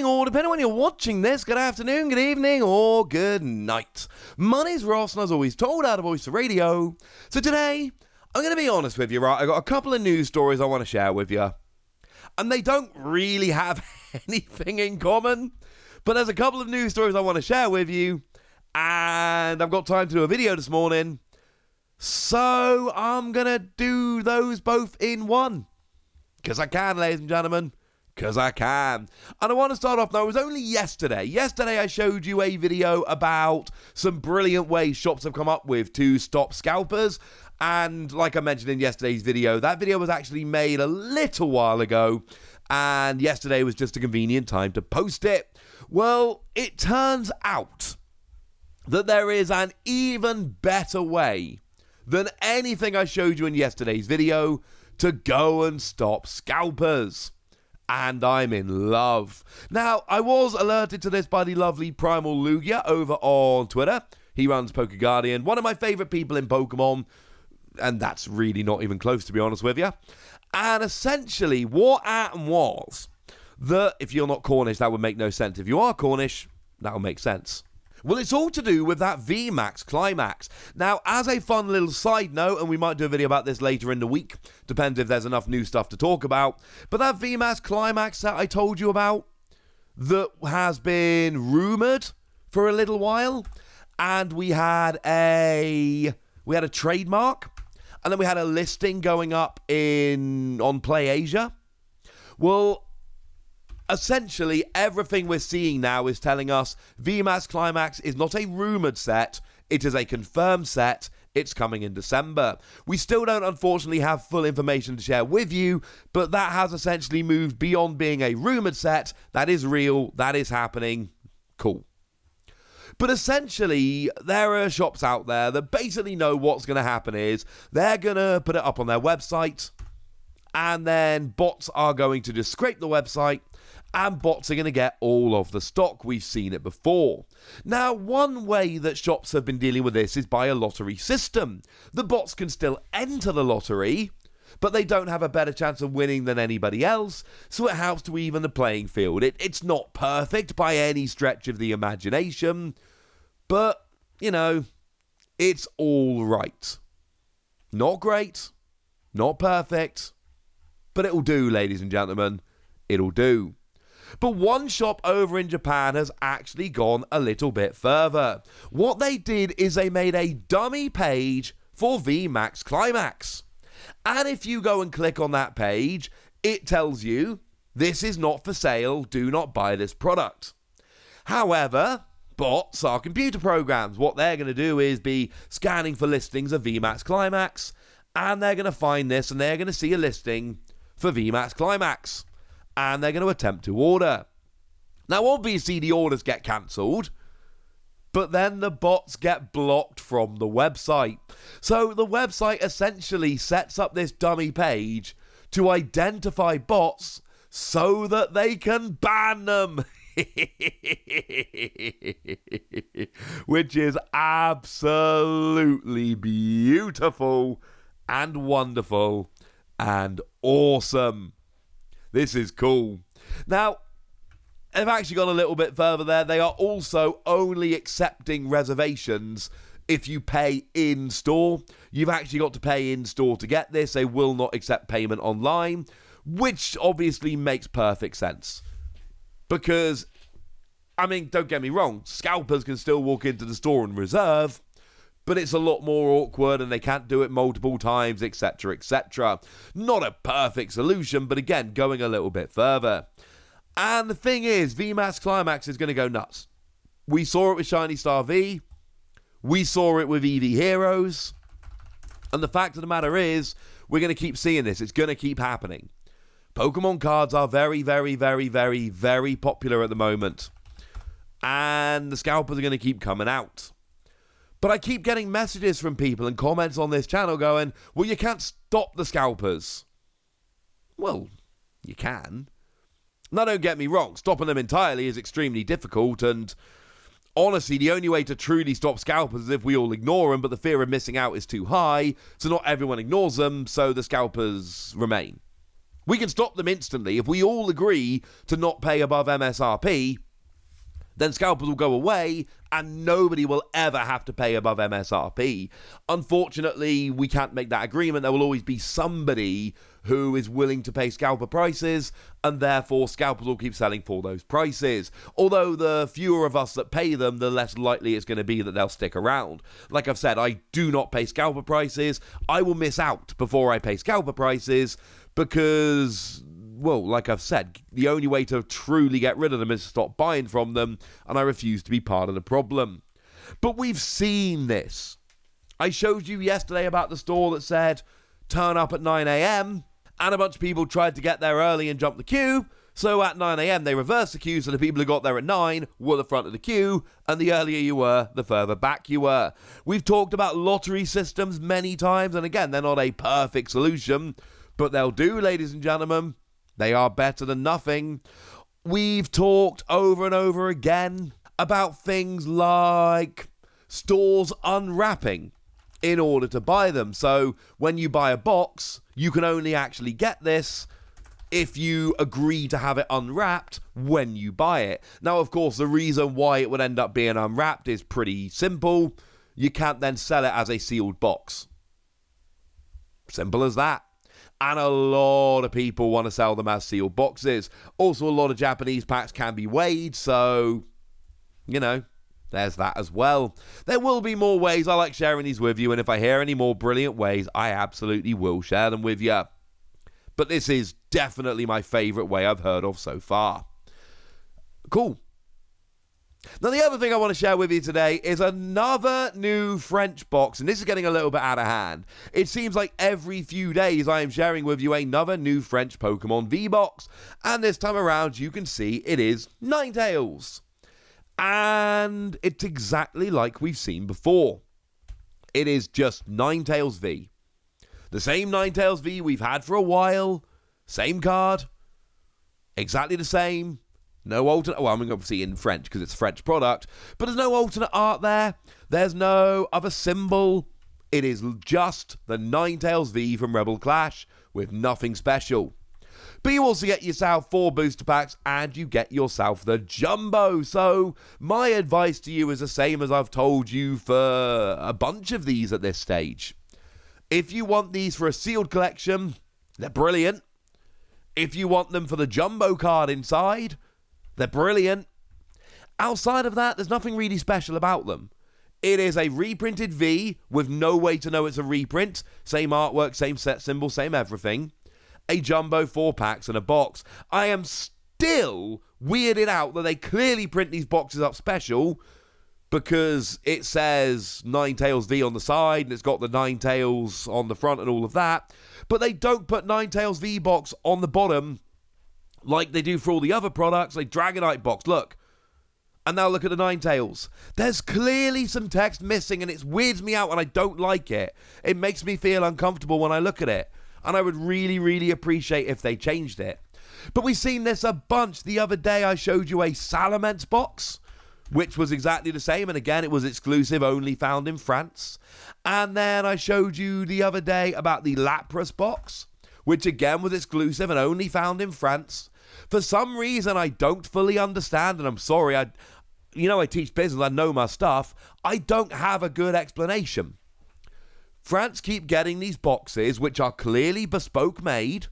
morning, or depending on when you're watching this, good afternoon, good evening, or good night. My name's Ross, and as always, told out of Voice of Radio. So today, I'm going to be honest with you, right? I got a couple of news stories I want to share with you. And they don't really have anything in common. But there's a couple of news stories I want to share with you. And I've got time to do a video this morning. So I'm going to do those both in one. Because I can, ladies and gentlemen. Because I can. And I want to start off now. It was only yesterday. Yesterday I showed you a video about some brilliant ways shops have come up with to stop scalpers. And like I mentioned in yesterday's video, that video was actually made a little while ago. And yesterday was just a convenient time to post it. Well, it turns out that there is an even better way than anything I showed you in yesterday's video to go and stop scalpers. And I'm in love. Now, I was alerted to this by the lovely Primal Lugia over on Twitter. He runs PokeGuardian, one of my favourite people in Pokemon. And that's really not even close, to be honest with you. And essentially, what happened was that, if you're not Cornish, that would make no sense. If you are Cornish, that will make sense. Well, it's all to do with that VMAX Climax. Now, as a fun little side note, and we might do a video about this later in the week, depends if there's enough new stuff to talk about, but that VMAX Climax that I told you about, that has been rumoured for a little while, and we had a trademark, and then we had a listing going up on Play Asia. Well, essentially, everything we're seeing now is telling us VMAX Climax is not a rumoured set, it is a confirmed set. It's coming in December. We still don't, unfortunately, have full information to share with you, but that has essentially moved beyond being a rumoured set. That is real, that is happening. Cool. But essentially, there are shops out there that basically know what's going to happen is they're going to put it up on their website, and then bots are going to just scrape the website, and bots are going to get all of the stock. We've seen it before. Now, one way that shops have been dealing with this is by a lottery system. The bots can still enter the lottery, but they don't have a better chance of winning than anybody else, so it helps to even the playing field. It's not perfect by any stretch of the imagination, but, you know, it's all right. Not great, not perfect, but it'll do, ladies and gentlemen. It'll do. But one shop over in Japan has actually gone a little bit further. What they did is they made a dummy page for VMAX Climax. And if you go and click on that page, it tells you, this is not for sale, do not buy this product. However, bots are computer programs. What they're going to do is be scanning for listings of VMAX Climax, and they're going to find this, and they're going to see a listing for VMAX Climax. And they're going to attempt to order. Now, obviously, the orders get cancelled, but then the bots get blocked from the website. So the website essentially sets up this dummy page to identify bots so that they can ban them. Which is absolutely beautiful and wonderful and awesome. This is cool. Now, they've actually gone a little bit further there. They are also only accepting reservations if you pay in-store. You've actually got to pay in-store to get this. They will not accept payment online, which obviously makes perfect sense. Because, I mean, don't get me wrong, scalpers can still walk into the store and reserve, but it's a lot more awkward and they can't do it multiple times, etc., etc. Not a perfect solution, but again, going a little bit further. And the thing is, VMAX Climax is going to go nuts. We saw it with Shiny Star V. We saw it with EV Heroes. And the fact of the matter is, we're going to keep seeing this. It's going to keep happening. Pokemon cards are very, very, very, very, very popular at the moment. And the scalpers are going to keep coming out. But I keep getting messages from people and comments on this channel going, well, you can't stop the scalpers. Well, you can. Now, don't get me wrong. Stopping them entirely is extremely difficult. And honestly, the only way to truly stop scalpers is if we all ignore them. But the fear of missing out is too high. So not everyone ignores them. So the scalpers remain. We can stop them instantly. If we all agree to not pay above MSRP, then scalpers will go away and nobody will ever have to pay above MSRP. Unfortunately, we can't make that agreement. There will always be somebody who is willing to pay scalper prices, and therefore scalpers will keep selling for those prices. Although the fewer of us that pay them, the less likely it's going to be that they'll stick around. Like I've said, I do not pay scalper prices. I will miss out before I pay scalper prices because, well, like I've said, the only way to truly get rid of them is to stop buying from them, and I refuse to be part of the problem. But we've seen this. I showed you yesterday about the store that said, turn up at 9 a.m, and a bunch of people tried to get there early and jump the queue, so at 9 a.m. they reversed the queue, so the people who got there at 9 were the front of the queue, and the earlier you were, the further back you were. We've talked about lottery systems many times, and again, they're not a perfect solution, but they'll do, ladies and gentlemen. They are better than nothing. We've talked over and over again about things like stores unwrapping in order to buy them. So when you buy a box, you can only actually get this if you agree to have it unwrapped when you buy it. Now, of course, the reason why it would end up being unwrapped is pretty simple. You can't then sell it as a sealed box. Simple as that. And a lot of people want to sell them as sealed boxes. Also, a lot of Japanese packs can be weighed, so, you know, there's that as well. There will be more ways. I like sharing these with you, and if I hear any more brilliant ways, I absolutely will share them with you. But this is definitely my favourite way I've heard of so far. Cool. Now, the other thing I want to share with you today is another new French box, and this is getting a little bit out of hand. It seems like every few days I am sharing with you another new French Pokemon V-Box, and this time around you can see it is Ninetales. And it's exactly like we've seen before. It is just Ninetales V. The same Ninetales V we've had for a while, same card, exactly the same. No alternate, well, I'm obviously in French because it's a French product, but there's no alternate art there. There's no other symbol. It is just the Ninetales V from Rebel Clash with nothing special. But you also get yourself 4 booster packs and you get yourself the Jumbo. So my advice to you is the same as I've told you for a bunch of these at this stage. If you want these for a sealed collection, they're brilliant. If you want them for the Jumbo card inside, they're brilliant. Outside of that, there's nothing really special about them. It is a reprinted V with no way to know it's a reprint. Same artwork, same set symbol, same everything. A Jumbo 4 packs and a box. I am still weirded out that they clearly print these boxes up special because it says Ninetales V on the side and it's got the Ninetales on the front and all of that. But they don't put Ninetales V box on the bottom like they do for all the other products, like Dragonite box, look. And now look at the Ninetales. There's clearly some text missing and it weirds me out and I don't like it. It makes me feel uncomfortable when I look at it. And I would really, really appreciate if they changed it. But we've seen this a bunch. The other day I showed you a Salamence box, which was exactly the same. And again, it was exclusive, only found in France. And then I showed you the other day about the Lapras box, which again was exclusive and only found in France. For some reason, I don't fully understand, and I'm sorry, I teach business, I know my stuff. I don't have a good explanation. France keep getting these boxes, which are clearly bespoke made,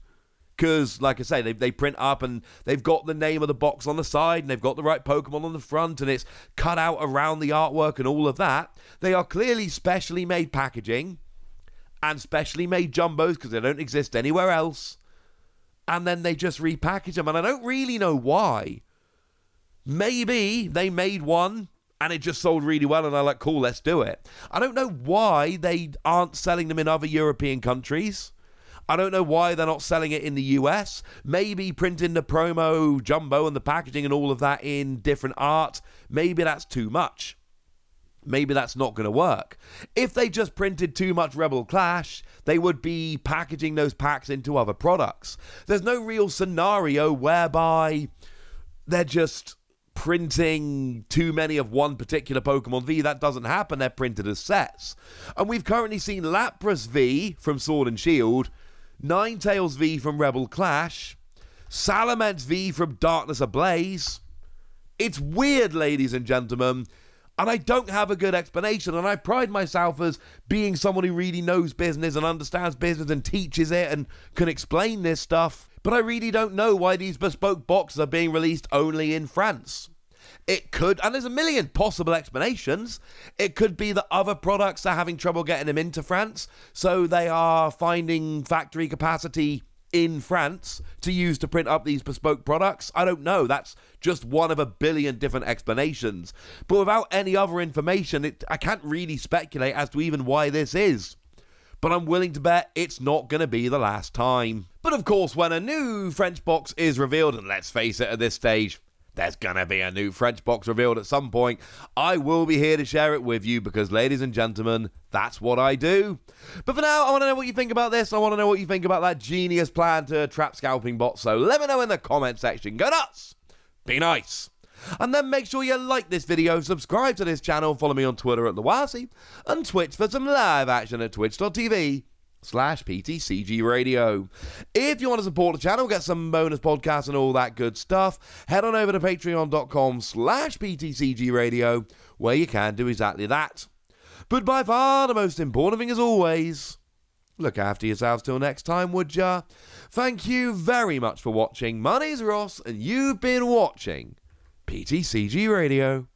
because, like I say, they print up and they've got the name of the box on the side, and they've got the right Pokemon on the front, and it's cut out around the artwork and all of that. They are clearly specially made packaging, and specially made Jumbos, because they don't exist anywhere else. And then they just repackage them, and I don't really know why. Maybe they made one, and it just sold really well, and I'm like, cool, let's do it. I don't know why they aren't selling them in other European countries. I don't know why they're not selling it in the US. Maybe printing the promo Jumbo and the packaging and all of that in different art, maybe that's too much. Maybe that's not going to work. If they just printed too much Rebel Clash, they would be packaging those packs into other products. There's no real scenario whereby they're just printing too many of one particular Pokemon V. That doesn't happen. They're printed as sets. And we've currently seen Lapras V from Sword and Shield Ninetales V from Rebel Clash, Salamence V from Darkness Ablaze. It's weird, ladies and gentlemen, and I don't have a good explanation, and I pride myself as being someone who really knows business and understands business and teaches it and can explain this stuff, but I really don't know why these bespoke boxes are being released only in France. It could, and there's a million possible explanations, it could be that other products are having trouble getting them into France, so they are finding factory capacity in France to use to print up these bespoke products. I don't know. That's just one of a billion different explanations. But without any other information, I can't really speculate as to even why this is. But I'm willing to bet it's not going to be the last time. But of course, when a new French box is revealed, and let's face it, at this stage, there's going to be a new French box revealed at some point, I will be here to share it with you because, ladies and gentlemen, that's what I do. But for now, I want to know what you think about this. I want to know what you think about that genius plan to trap scalping bots. So let me know in the comment section. Go nuts! Be nice! And then make sure you like this video, subscribe to this channel, follow me on Twitter at TheWasi, and Twitch for some live action at twitch.tv/PTCG Radio. If you want to support the channel, get some bonus podcasts and all that good stuff, head on over to patreon.com/PTCG Radio, where you can do exactly that. But by far the most important thing as always, look after yourselves till next time, would ya? Thank you very much for watching. My name's Ross, and you've been watching PTCG Radio.